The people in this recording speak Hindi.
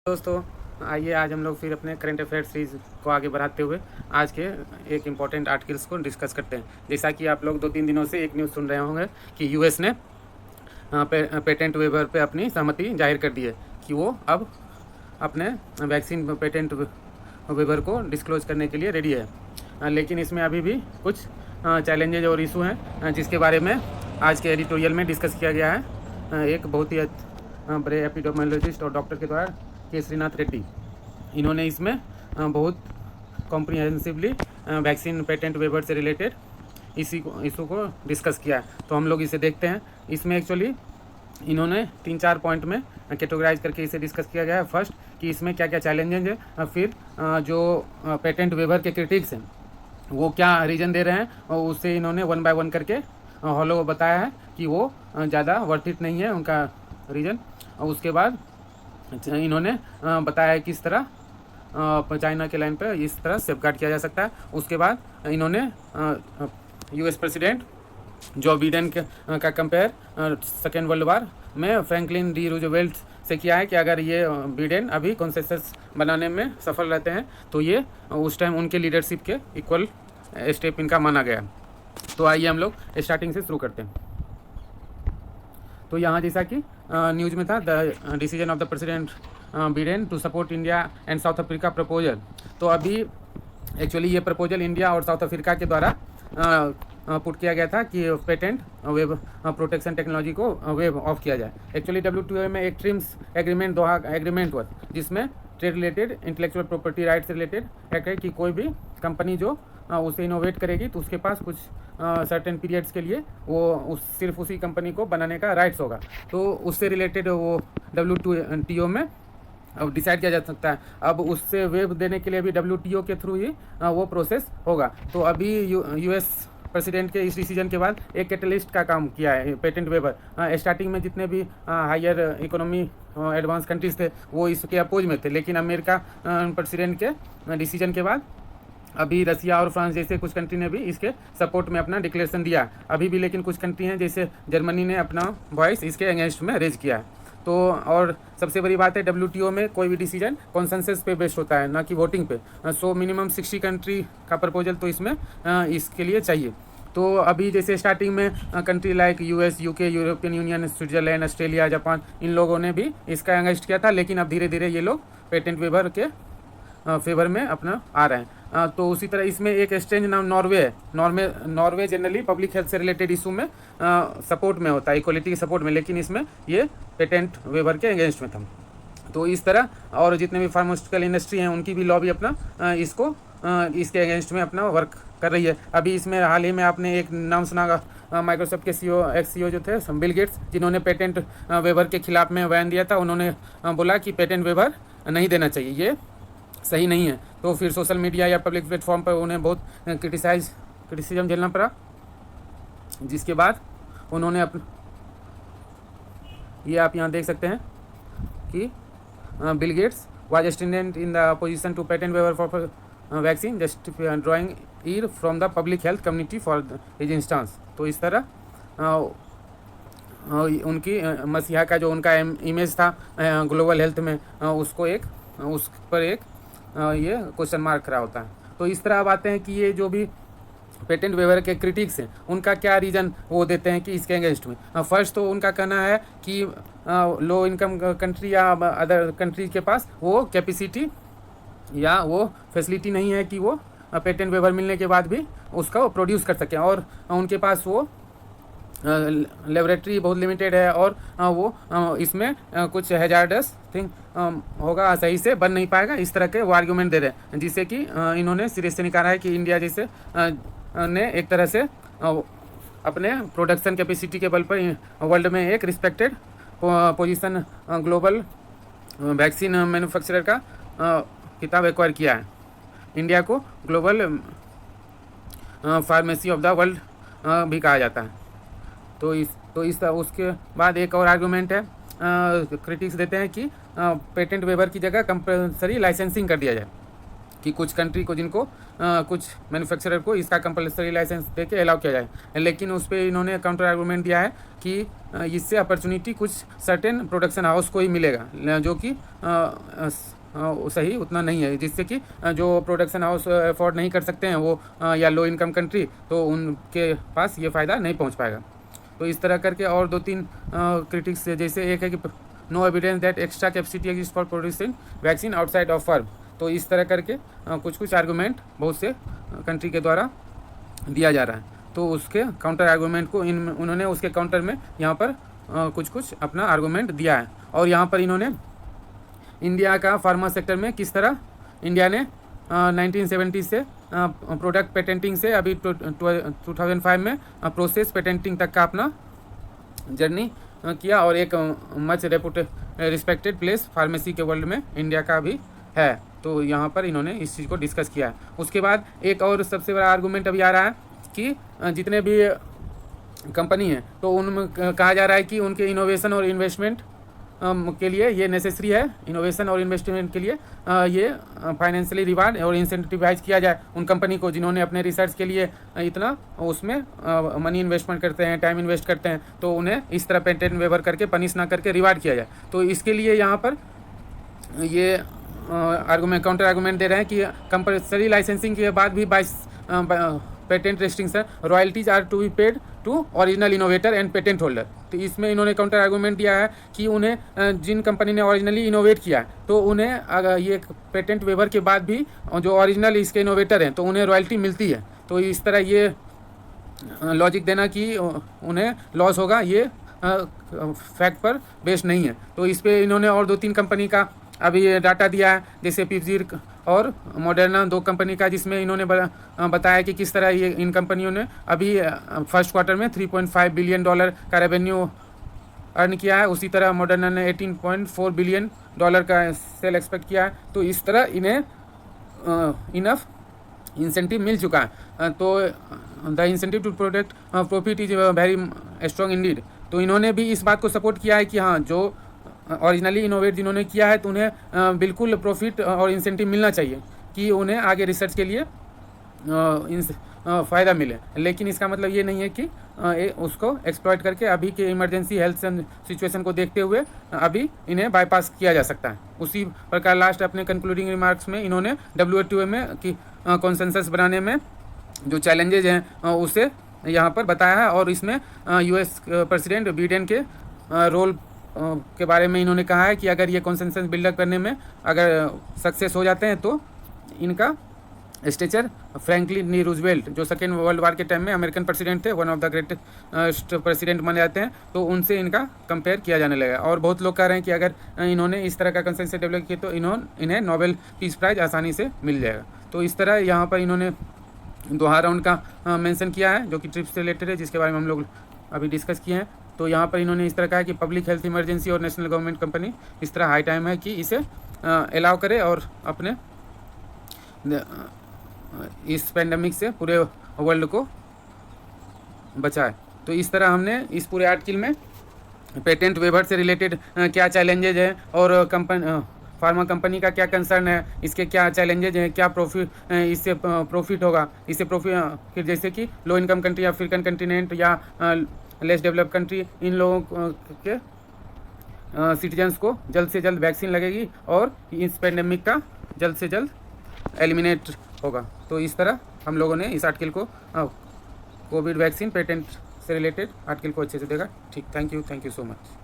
दोस्तों, आइए आज हम लोग फिर अपने करंट अफेयर सीरीज़ को आगे बढ़ाते हुए आज के एक इम्पॉर्टेंट आर्टिकल्स को डिस्कस करते हैं। जैसा कि आप लोग 2-3 दिनों से एक न्यूज़ सुन रहे होंगे कि यूएस ने पेटेंट वेवर पे अपनी सहमति जाहिर कर दी है कि वो अब अपने वैक्सीन पेटेंट वेवर को डिस्क्लोज करने के लिए रेडी है। लेकिन इसमें अभी भी कुछ चैलेंजेज और इशू हैं जिसके बारे में आज के एडिटोरियल में डिस्कस किया गया है एक बहुत ही बड़े एपिडेमियोलॉजिस्ट और डॉक्टर के द्वारा, के श्रीनाथ रेड्डी। इन्होंने इसमें बहुत कॉम्प्रिहेंसिवली वैक्सीन पेटेंट वेवर से रिलेटेड इशू को डिस्कस किया है। तो हम लोग इसे देखते हैं। इसमें एक्चुअली इन्होंने 3-4 पॉइंट में कैटेगराइज करके इसे डिस्कस किया गया है। फर्स्ट कि इसमें क्या क्या चैलेंजेज है, फिर जो पेटेंट वेवर के क्रिटिक्स हैं वो क्या रीज़न दे रहे हैं, और उससे इन्होंने 1 बाय 1 करके हॉलो बताया है कि वो ज़्यादा वर्थ इट नहीं है उनका रीज़न। और उसके बाद इन्होंने बताया किस तरह चाइना के लाइन पर इस तरह सेफगार्ड किया जा सकता है। उसके बाद इन्होंने यूएस प्रेसिडेंट जो बिडेन का कंपेयर सेकेंड वर्ल्ड वार में फ्रैंकलिन डी रूजवेल्ट से किया है कि अगर ये बिडेन अभी कॉन्सेंसस बनाने में सफल रहते हैं तो ये उस टाइम उनके लीडरशिप के इक्वल स्टेप इनका माना गया। तो आइए हम लोग स्टार्टिंग से शुरू करते हैं। तो यहाँ जैसा कि न्यूज़ में था, the decision of the president Biden to support India and South Africa proposal. तो अभी एक्चुअली ये प्रपोजल इंडिया और साउथ अफ्रीका के द्वारा पुट किया गया था कि पेटेंट वेब प्रोटेक्शन टेक्नोलॉजी को वेब ऑफ किया जाए। एक्चुअली WTO में एक ट्रिम्स एग्रीमेंट दोहा एग्रीमेंट हुआ जिसमें trade related intellectual property right से रिलेटेड है कि कोई भी कंपनी जो उसे इनोवेट करेगी तो उसके पास कुछ सर्टेन पीरियड्स के लिए वो सिर्फ उसी कंपनी को बनाने का राइट्स होगा। तो उससे रिलेटेड वो WTO में अब डिसाइड किया जा सकता है। अब उससे वेब देने के लिए भी WTO के थ्रू ही वो प्रोसेस होगा। तो अभी यूएस प्रेसिडेंट के इस डिसीजन के बाद एक कैटलिस्ट का काम किया है पेटेंट वेबर। स्टार्टिंग में जितने भी हायर इकोनॉमी एडवांस कंट्रीज थे वो इसके अपोज में थे, लेकिन अमेरिका प्रेसिडेंट के डिसीजन के बाद अभी रसिया और फ्रांस जैसे कुछ कंट्री ने भी इसके सपोर्ट में अपना डिक्लेरेशन दिया अभी भी। लेकिन कुछ कंट्री हैं जैसे जर्मनी ने अपना वॉइस इसके अगेंस्ट में रेज किया है। तो और सबसे बड़ी बात है WTO में कोई भी डिसीजन कॉन्सेंसस पे बेस्ड होता है, ना कि वोटिंग पे। सो मिनिमम 60 कंट्री का प्रपोजल तो इसमें इसके लिए चाहिए। तो अभी जैसे स्टार्टिंग में country like US, UK, European Union, Switzerland, Australia, Japan, इन लोगों ने भी इसका अगेंस्ट किया था, लेकिन अब धीरे धीरे ये लोग पेटेंट वेवर के फेवर में अपना आ रहे हैं। तो उसी तरह इसमें एक एक्सचेंज नाम नॉर्वे है। नॉर्वे जनरली पब्लिक हेल्थ से रिलेटेड इशू में सपोर्ट में होता है, इक्वलिटी के सपोर्ट में, लेकिन इसमें ये पेटेंट वेवर के अगेंस्ट में था। तो इस तरह और जितने भी फार्मास्यूटिकल इंडस्ट्री हैं उनकी भी लॉबी अपना इसको इसके अगेंस्ट में अपना वर्क कर रही है। अभी इसमें हाल ही में आपने एक नाम सुना होगा, माइक्रोसॉफ्ट के CEO जो थे बिल गेट्स, जिन्होंने पेटेंट वेवर के खिलाफ में बयान दिया था। उन्होंने बोला कि पेटेंट वेवर नहीं देना चाहिए, ये सही नहीं है। तो फिर सोशल मीडिया या पब्लिक प्लेटफॉर्म पर उन्हें बहुत क्रिटिसिज्म झेलना पड़ा, जिसके बाद उन्होंने ये आप यहाँ देख सकते हैं कि Bill Gates was student in the position to patent waiver for vaccine just drawing ire from the public health community for his instance. तो इस तरह उनकी मसीहा का जो उनका इमेज था ग्लोबल हेल्थ में उस पर एक ये क्वेश्चन मार्क खड़ा होता है। तो इस तरह अब आते हैं कि ये जो भी पेटेंट वेवर के क्रिटिक्स हैं उनका क्या रीज़न वो देते हैं कि इसके अगेंस्ट में। फर्स्ट तो उनका कहना है कि लो इनकम कंट्री या अदर कंट्री के पास वो कैपेसिटी या वो फैसिलिटी नहीं है कि वो पेटेंट वेवर मिलने के बाद भी उसका प्रोड्यूस कर सकें, और उनके पास वो लेबोरेटरी बहुत लिमिटेड है, और वो इसमें कुछ हैजार्डस थिंग होगा, सही से बन नहीं पाएगा। इस तरह के वो आर्गूमेंट दे रहे हैं, जिससे कि इन्होंने सिरे से निकाला है कि इंडिया जैसे ने एक तरह से अपने प्रोडक्शन कैपेसिटी के बल पर वर्ल्ड में एक respected position global vaccine manufacturer का खिताब एक्वायर किया है। इंडिया को global pharmacy of the world भी कहा जाता है। तो इस उसके बाद एक और आर्गूमेंट है, क्रिटिक्स देते हैं कि पेटेंट वेबर की जगह कंपलसरी लाइसेंसिंग कर दिया जाए। कि कुछ कंट्री को जिनको कुछ मैन्युफैक्चरर को इसका कंपल्सरी लाइसेंस दे के अलाउ किया जाए, लेकिन उस पर इन्होंने काउंटर आर्गूमेंट दिया है कि इससे अपॉर्चुनिटी कुछ सर्टेन प्रोडक्शन हाउस को ही मिलेगा, जो कि सही उतना नहीं है, जिससे कि जो प्रोडक्शन हाउस अफोर्ड नहीं कर सकते हैं वो या लो इनकम कंट्री, तो उनके पास ये फ़ायदा नहीं पहुंच पाएगा। तो इस तरह करके और 2-3 क्रिटिक्स, जैसे एक है कि no evidence that extra capacity exist for producing vaccine outside of firm. तो इस तरह करके कुछ आर्गूमेंट बहुत से कंट्री के द्वारा दिया जा रहा है। तो उसके काउंटर आर्गूमेंट को उन्होंने उसके काउंटर में यहाँ पर कुछ अपना आर्गूमेंट दिया है। और यहाँ पर इन्होंने इंडिया का फार्मा सेक्टर में किस तरह इंडिया ने 1970 से प्रोडक्ट पेटेंटिंग से अभी 2005 में प्रोसेस पेटेंटिंग तक का अपना जर्नी किया, और एक मच रिस्पेक्टेड प्लेस फार्मेसी के वर्ल्ड में इंडिया का भी है। तो यहाँ पर इन्होंने इस चीज़ को डिस्कस किया है। उसके बाद एक और सबसे बड़ा आर्गूमेंट अभी आ रहा है कि जितने भी कंपनी हैं तो उनमें कहा जा रहा है कि उनके इनोवेशन और इन्वेस्टमेंट के लिए ये नेसेसरी है, इनोवेशन और इन्वेस्टमेंट के लिए ये फाइनेंशियली रिवार्ड और इंसेंटिवाइज किया जाए उन कंपनी को जिन्होंने अपने रिसर्च के लिए इतना उसमें मनी इन्वेस्टमेंट करते हैं, टाइम इन्वेस्ट करते हैं, तो उन्हें इस तरह पेटेंट वेवर करके पनिश ना करके रिवार्ड किया जाए। तो इसके लिए यहाँ पर ये काउंटर आर्गूमेंट दे रहे हैं कि कंपल्सरी लाइसेंसिंग के बाद भी 22 patent restriction royalties are to be paid to original innovator and patent holder. तो इसमें इन्होंने काउंटर आर्गूमेंट दिया है कि उन्हें जिन कंपनी ने ओरिजिनली इनोवेट किया है तो उन्हें अगर ये पेटेंट वेवर के बाद भी जो ओरिजिनल इसके इनोवेटर हैं तो उन्हें रॉयल्टी मिलती है। तो इस तरह ये लॉजिक देना कि उन्हें लॉस होगा, ये फैक्ट पर बेस्ड नहीं है। तो इस पर इन्होंने और 2-3 कंपनी का अभी डाटा दिया है, जैसे पिफजीर और मॉडर्ना, 2 कंपनी का, जिसमें इन्होंने बताया कि किस तरह ये इन कंपनियों ने अभी फर्स्ट क्वार्टर में $3.5 बिलियन का रेवेन्यू अर्न किया है। उसी तरह मॉडर्ना ने $18.4 बिलियन का सेल एक्सपेक्ट किया है। तो इस तरह इन्हें इनफ इंसेंटिव मिल चुका है। तो the incentive to product profit is very strong indeed. तो इन्होंने भी इस बात को सपोर्ट किया है कि हाँ, जो ओरिजिनली इनोवेट जिन्होंने किया है तो उन्हें बिल्कुल प्रॉफिट और इंसेंटिव मिलना चाहिए कि उन्हें आगे रिसर्च के लिए फ़ायदा मिले। लेकिन इसका मतलब ये नहीं है कि उसको एक्सप्लॉइट करके अभी के इमरजेंसी हेल्थ सिचुएशन को देखते हुए अभी इन्हें बाईपास किया जा सकता है। उसी प्रकार लास्ट अपने कंक्लूडिंग रिमार्क्स में इन्होंने WTO में कि कॉन्सेंसस बनाने में जो चैलेंजेज हैं उसे यहाँ पर बताया है, और इसमें US प्रेसिडेंट बिडेन के रोल के बारे में इन्होंने कहा है कि अगर ये कॉन्सेंसस बिल्डअप करने में अगर सक्सेस हो जाते हैं तो इनका स्टेचर फ्रैंकलिन डी रूजवेल्ट, जो सेकेंड वर्ल्ड वार के टाइम में अमेरिकन प्रेसिडेंट थे, one of the greatest president माने जाते हैं, तो उनसे इनका कंपेयर किया जाने लगा। और बहुत लोग कह रहे हैं कि अगर इन्होंने इस तरह का कॉन्सेंसस डेवलप किया तो इन्हें नोबेल पीस प्राइज आसानी से मिल जाएगा। तो इस तरह यहाँ पर इन्होंने 2 राउंड का मेंशन किया है जो कि ट्रिप्स से रिलेटेड है, जिसके बारे में हम लोग अभी डिस्कस किए हैं। तो यहाँ पर इन्होंने इस तरह कहा है कि पब्लिक हेल्थ इमरजेंसी और नेशनल गवर्नमेंट कंपनी इस तरह हाई टाइम है कि इसे अलाउ करे और अपने इस पेंडेमिक से पूरे वर्ल्ड को बचाए। तो इस तरह हमने इस पूरे आर्टिकल में पेटेंट वेवर से रिलेटेड क्या चैलेंजेज है और फार्मा कंपनी का क्या कंसर्न है, इसके क्या चैलेंजेज हैं, क्या प्रॉफिट इससे प्रॉफिट होगा, इससे प्रॉफिट फिर जैसे कि low income country, African continent या लेस डेवलप कंट्री, इन लोगों के सिटीजन्स को जल्द से जल्द वैक्सीन लगेगी और इस पेंडेमिक का जल्द से जल्द एलिमिनेट होगा। तो इस तरह हम लोगों ने इस आर्टिकल को कोविड वैक्सीन पेटेंट से रिलेटेड आर्टिकल को अच्छे से देखा। ठीक, थैंक यू सो मच।